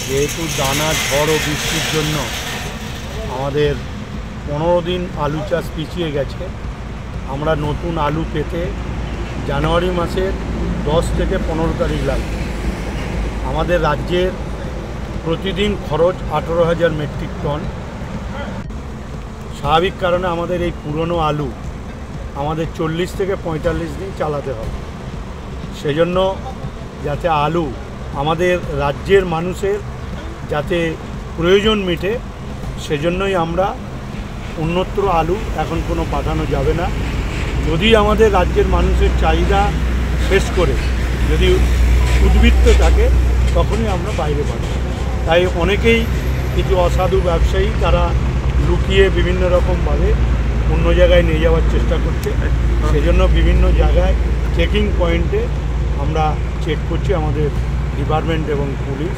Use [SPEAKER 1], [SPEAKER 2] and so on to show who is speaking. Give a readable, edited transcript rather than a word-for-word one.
[SPEAKER 1] যেহেতু দানা ঝড় ও বৃষ্টির জন্য আমাদের 15 দিন আলু চাষ পিছিয়ে গেছে। আমরা নতুন আলু পেতে জানুয়ারি মাসের 10 থেকে 15 তারিখ লাগবে। আমাদের রাজ্যের প্রতিদিন খরচ 18,000 মেট্রিক টন। স্বাভাবিক কারণে আমাদের এই পুরনো আলু আমাদের 40 থেকে 45 দিন চালাতে হবে। সেজন্য যাতে আলু আমাদের রাজ্যের মানুষের যাতে প্রয়োজন মেটে, সেজন্যই আমরা অন্যত্র আলু এখন কোনো পাঠানো যাবে না। যদি আমাদের রাজ্যের মানুষের চাহিদা শেষ করে যদি উদ্বৃত্ত থাকে তখনই আমরা বাইরে পাঠাবো। তাই অনেকেই কিছু অসাধু ব্যবসায়ী তারা লুকিয়ে বিভিন্ন রকমভাবে অন্য জায়গায় নিয়ে যাওয়ার চেষ্টা করছে। সেজন্য বিভিন্ন জায়গায় চেকিং পয়েন্টে আমরা চেক করছি, আমাদের ডিপার্টমেন্ট এবং পুলিশ।